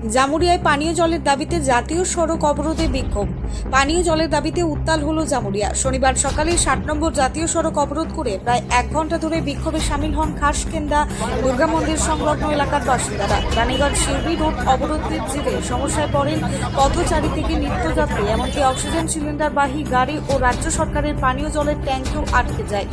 জামুরিয়ায় পানীয় জলের দাবিতে জাতীয় সড়ক অবরোধে বিক্ষোভ। পানীয় জলের দাবিতে উত্তাল হলো জামুরিয়া। শনিবার সকালে 60 নম্বর জাতীয় সড়ক অবরোধ করে প্রায় 1 ঘন্টা ধরে বিক্ষোভে সামিল হন খাসকেন্দা দুর্গা মন্দির সংলগ্ন এলাকার বাসিন্দারা। রানীগঞ্জ শিউরি রোড অবরোধের জেরে সমস্যায় পড়েন পথচারী থেকে নিত্যযাত্রী, এমনকি অক্সিজেন সিলিন্ডারবাহী গাড়ি ও রাজ্য সরকারের পানীয় জলের ট্যাঙ্কও আটকে যায়।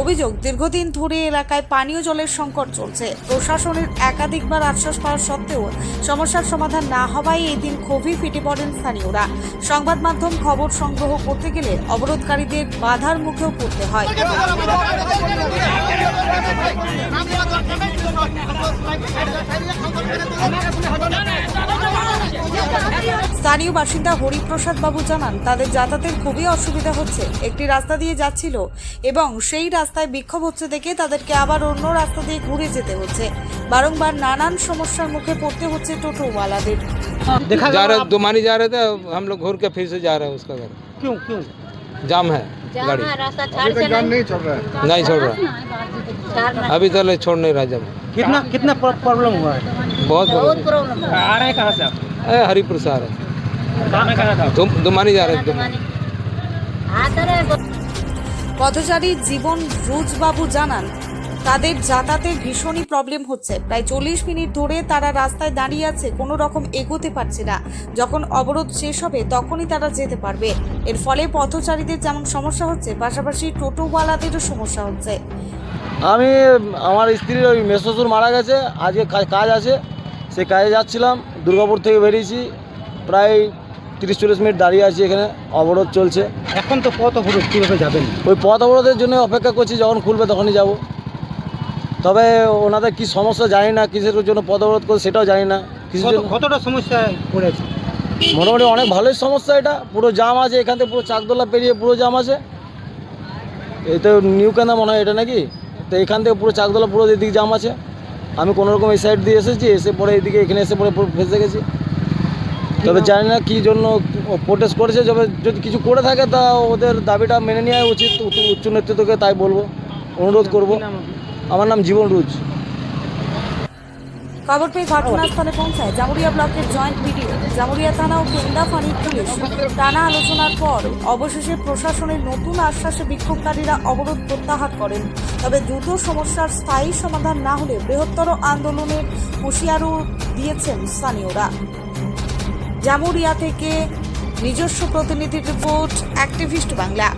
অভিযোগ, দীর্ঘদিন ধরে এলাকায় পানীয় জলের সংকট চলছে। প্রশাসনের একাধিকবার আশ্বাস পাওয়া সত্ত্বেও সমস্যার সমাধান না হওয়ায় এই দিন ক্ষোভে ফেটে পড়েন স্থানীয়রা। সংবাদ মাধ্যম খবর সংগ্রহ করতে গেলে অবরোধকারীদের বাধার মুখেও পড়তে হয়। স্থানীয় বাসিন্দা হরিপ্রসাদ বাবু জানান, তাদের যাতায়াতের খুবই অসুবিধা হচ্ছে। একটি রাস্তা দিয়ে যাচ্ছিল এবং সেই রাস্তায় বিক্ষোভ হচ্ছে দেখে তাদেরকে আবার অন্য রাস্তা দিয়ে ঘুরে যেতে হচ্ছে। বারংবার নানান সমস্যার মুখে পড়তে হচ্ছে টোটোওয়ালাদের। जा रहे दुमानी जा रहे थे, हम लोग घूर के फिर से जा रहे हैं उसका घर। क्यों क्यों जाम है गाड़ी, रास्ता नहीं छोड़ रहा है? नहीं छोड़ रहा, अभी तक छोड़ नहीं रहा जाम। कितना प्रॉब्लम हुआ है? बहुत प्रॉब्लम आ रहे हैं कहाँ से आप? हरिपुर से आ रहे हैं, दुमानी जा रहे हैं। পথচারী জীবন রুজবাবু জানান, তাদের যাতায়াতের ভীষণই প্রবলেম হচ্ছে। প্রায় 40 মিনিট ধরে তারা রাস্তায় দাঁড়িয়ে আছে, কোনো রকম এগোতে পারছে না। যখন অবরোধ শেষ হবে তখনই তারা যেতে পারবে। এর ফলে পথচারীদের যেমন সমস্যা হচ্ছে, পাশাপাশি টোটোওয়ালাদেরও সমস্যা হচ্ছে। আমি আমার স্ত্রীর ওই মেসোশ্বর মারা গেছে, আজকে কাজ আছে, সে কাজে যাচ্ছিলাম। দুর্গাপুর থেকে বেরিয়েছি, প্রায় 30-40 মিনিট দাঁড়িয়ে আছি এখানে, অবরোধ চলছে। এখন তো পথ অবরোধ, কীভাবে যাবেন? ওই পথ অবরোধের জন্য অপেক্ষা করছি, যখন খুলবে তখনই যাব। তবে ওনাদের কি সমস্যা জানি না, কিসের জন্য পথ অবরোধ করে সেটাও জানি না। কতটা সমস্যায় পড়েছে? মোটামুটি অনেক ভালোই সমস্যা, এটা পুরো জাম আছে। এখান থেকে পুরো চাকদোলা পেরিয়ে পুরো জাম আছে। এই তো নিউ কেন্দা মনে হয় এটা নাকি, তো এখান থেকে পুরো চাকদোলা পুরো এদিকে জাম আছে। আমি কোনোরকম এই সাইড দিয়ে এসেছি, এসে পরে এইদিকে এখানে এসে পরে ফেসে গেছি। তবে জানি না কী জন্য প্রোটেস্ট করেছে। যদি কিছু করে থাকে তা ওদের দাবিটা মেনে নেওয়া উচিত উচ্চ নেতৃত্বকে, তাই বলবো, অনুরোধ করব। আমার নাম জীবন রুজ। খবর পেয়ে ঘটনাস্থলে পৌঁছায় জামুরিয়া ব্লকের জয়েন্ট ভিডিও, জামুরিয়া থানা ও কেন্দা ফাঁড়ির পুলিশ। টানা আলোচনার পর অবশেষে প্রশাসনের নতুন আশ্বাসে বিক্ষোভকারীরা অবরোধ প্রত্যাহার করেন। তবে দ্রুত সমস্যার স্থায়ী সমাধান না হলে বৃহত্তর আন্দোলনের হুঁশিয়ারও দিয়েছেন স্থানীয়রা। জামুরিয়া থেকে নিজস্ব প্রতিনিধি রিপোর্ট, অ্যাক্টিভিস্ট বাংলা।